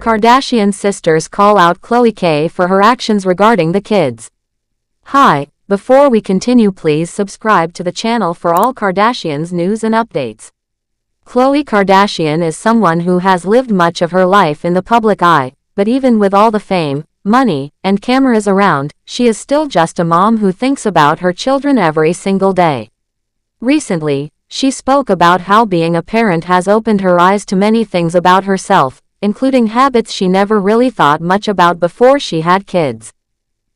Kardashian sisters call out Khloe K for her actions regarding the kids. Hi, before we continue, please subscribe to the channel for all Kardashians news and updates. Khloe Kardashian is someone who has lived much of her life in the public eye, but even with all the fame, money, and cameras around, she is still just a mom who thinks about her children every single day. Recently, she spoke about how being a parent has opened her eyes to many things about herself, including habits she never really thought much about before she had kids.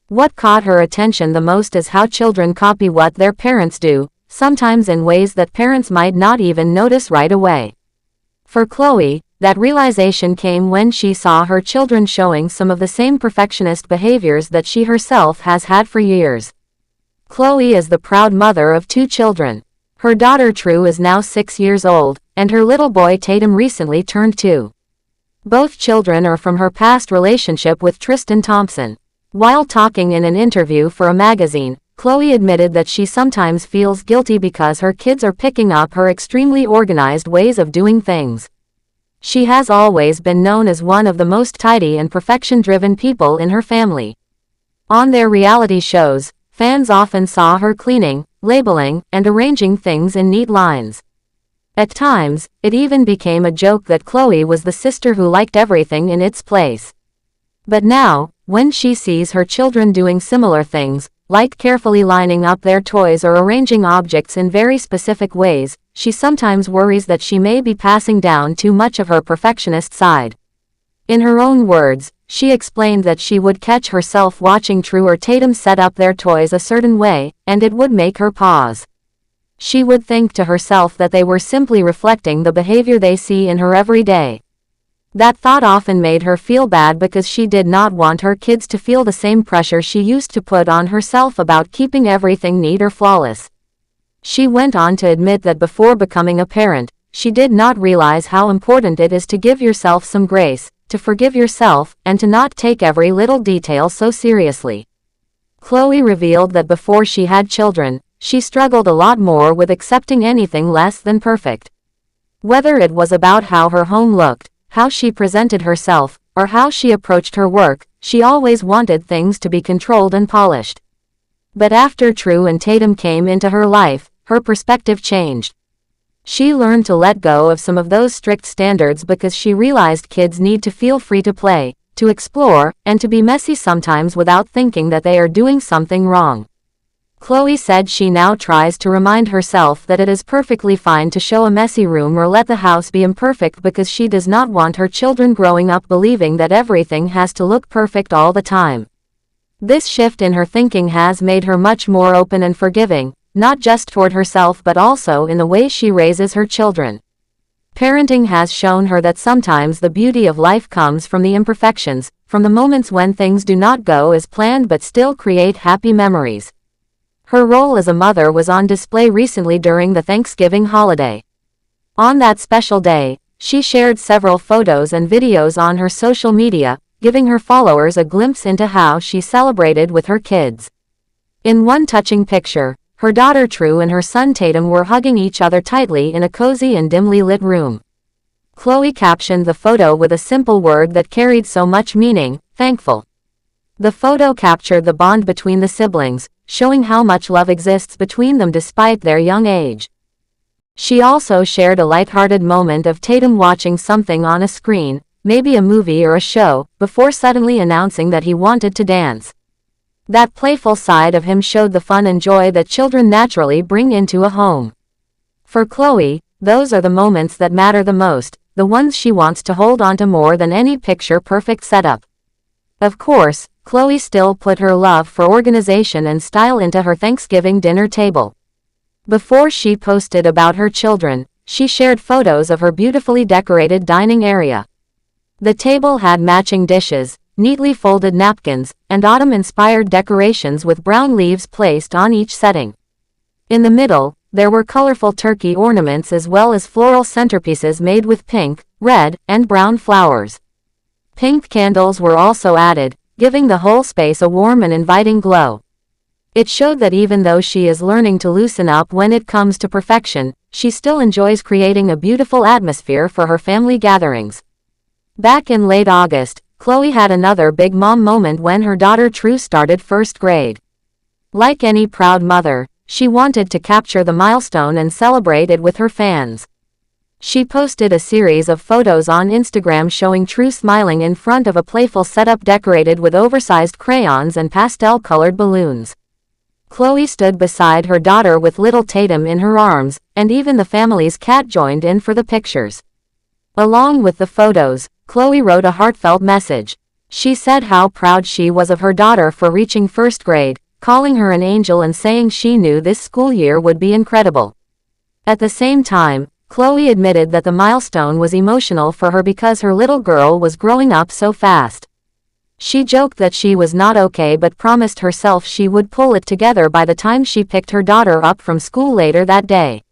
What caught her attention the most is how children copy what their parents do, sometimes in ways that parents might not even notice right away. For Khloe, that realization came when she saw her children showing some of the same perfectionist behaviors that she herself has had for years. Khloe is the proud mother of 2 children. Her daughter True is now 6 years old, and her little boy Tatum recently turned 2. Both children are from her past relationship with Tristan Thompson. While talking in an interview for a magazine, Khloe admitted that she sometimes feels guilty because her kids are picking up her extremely organized ways of doing things. She has always been known as one of the most tidy and perfection-driven people in her family. On their reality shows, fans often saw her cleaning, labeling, and arranging things in neat lines. At times, it even became a joke that Khloe was the sister who liked everything in its place. But now, when she sees her children doing similar things, like carefully lining up their toys or arranging objects in very specific ways, she sometimes worries that she may be passing down too much of her perfectionist side. In her own words, she explained that she would catch herself watching True or Tatum set up their toys a certain way, and it would make her pause. She would think to herself that they were simply reflecting the behavior they see in her every day. That thought often made her feel bad because she did not want her kids to feel the same pressure she used to put on herself about keeping everything neat or flawless. She went on to admit that before becoming a parent, she did not realize how important it is to give yourself some grace, to forgive yourself, and to not take every little detail so seriously. Khloe revealed that before she had children, she struggled a lot more with accepting anything less than perfect. Whether it was about how her home looked, how she presented herself, or how she approached her work, she always wanted things to be controlled and polished. But after True and Tatum came into her life, her perspective changed. She learned to let go of some of those strict standards because she realized kids need to feel free to play, to explore, and to be messy sometimes without thinking that they are doing something wrong. Khloe said she now tries to remind herself that it is perfectly fine to show a messy room or let the house be imperfect because she does not want her children growing up believing that everything has to look perfect all the time. This shift in her thinking has made her much more open and forgiving, not just toward herself but also in the way she raises her children. Parenting has shown her that sometimes the beauty of life comes from the imperfections, from the moments when things do not go as planned but still create happy memories. Her role as a mother was on display recently during the Thanksgiving holiday. On that special day, she shared several photos and videos on her social media, giving her followers a glimpse into how she celebrated with her kids. In one touching picture, her daughter True and her son Tatum were hugging each other tightly in a cozy and dimly lit room. Khloe captioned the photo with a simple word that carried so much meaning: thankful. The photo captured the bond between the siblings, showing how much love exists between them despite their young age. She also shared a lighthearted moment of Tatum watching something on a screen, maybe a movie or a show, before suddenly announcing that he wanted to dance. That playful side of him showed the fun and joy that children naturally bring into a home. For Khloe, those are the moments that matter the most, the ones she wants to hold onto more than any picture-perfect setup. Of course, Khloe still put her love for organization and style into her Thanksgiving dinner table. Before she posted about her children, she shared photos of her beautifully decorated dining area. The table had matching dishes, neatly folded napkins, and autumn-inspired decorations with brown leaves placed on each setting. In the middle, there were colorful turkey ornaments as well as floral centerpieces made with pink, red, and brown flowers. Pink candles were also added, giving the whole space a warm and inviting glow. It showed that even though she is learning to loosen up when it comes to perfection, she still enjoys creating a beautiful atmosphere for her family gatherings. Back in late August, Khloe had another big mom moment when her daughter True started first grade. Like any proud mother, she wanted to capture the milestone and celebrate it with her fans. She posted a series of photos on Instagram showing True smiling in front of a playful setup decorated with oversized crayons and pastel-colored balloons. Khloe stood beside her daughter with little Tatum in her arms, and even the family's cat joined in for the pictures. Along with the photos, Khloe wrote a heartfelt message. She said how proud she was of her daughter for reaching first grade, calling her an angel and saying she knew this school year would be incredible. At the same time, Khloe admitted that the milestone was emotional for her because her little girl was growing up so fast. She joked that she was not okay but promised herself she would pull it together by the time she picked her daughter up from school later that day.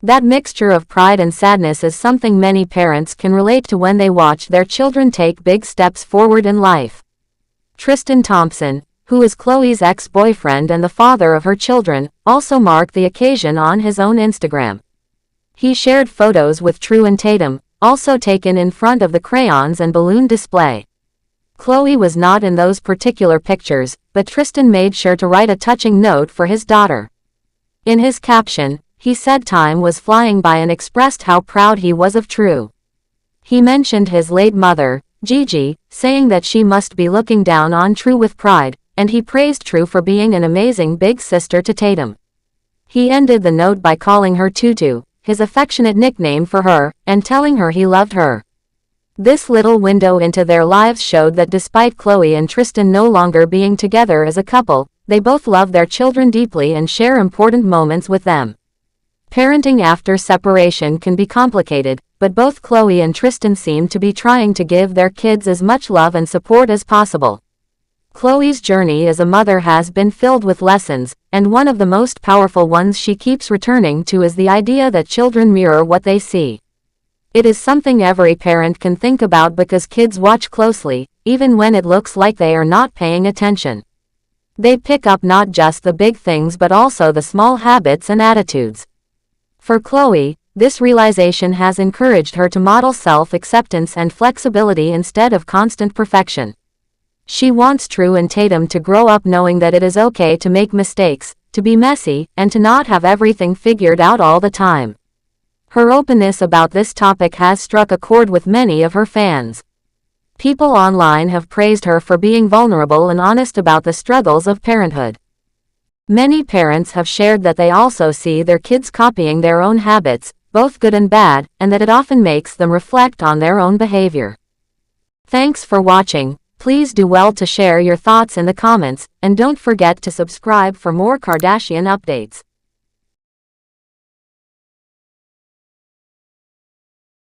That mixture of pride and sadness is something many parents can relate to when they watch their children take big steps forward in life. Tristan Thompson, who is Khloe's ex-boyfriend and the father of her children, also marked the occasion on his own Instagram. He shared photos with True and Tatum, also taken in front of the crayons and balloon display. Khloe was not in those particular pictures, but Tristan made sure to write a touching note for his daughter. In his caption, he said time was flying by and expressed how proud he was of True. He mentioned his late mother, Gigi, saying that she must be looking down on True with pride, and he praised True for being an amazing big sister to Tatum. He ended the note by calling her Tutu, his affectionate nickname for her, and telling her he loved her. This little window into their lives showed that despite Khloe and Tristan no longer being together as a couple, they both love their children deeply and share important moments with them. Parenting after separation can be complicated, but both Khloe and Tristan seem to be trying to give their kids as much love and support as possible. Khloe's journey as a mother has been filled with lessons, and one of the most powerful ones she keeps returning to is the idea that children mirror what they see. It is something every parent can think about because kids watch closely, even when it looks like they are not paying attention. They pick up not just the big things but also the small habits and attitudes. For Khloe, this realization has encouraged her to model self-acceptance and flexibility instead of constant perfection. She wants True and Tatum to grow up knowing that it is okay to make mistakes, to be messy, and to not have everything figured out all the time. Her openness about this topic has struck a chord with many of her fans. People online have praised her for being vulnerable and honest about the struggles of parenthood. Many parents have shared that they also see their kids copying their own habits, both good and bad, and that it often makes them reflect on their own behavior. Thanks for watching. Please do well to share your thoughts in the comments, and don't forget to subscribe for more Kardashian updates.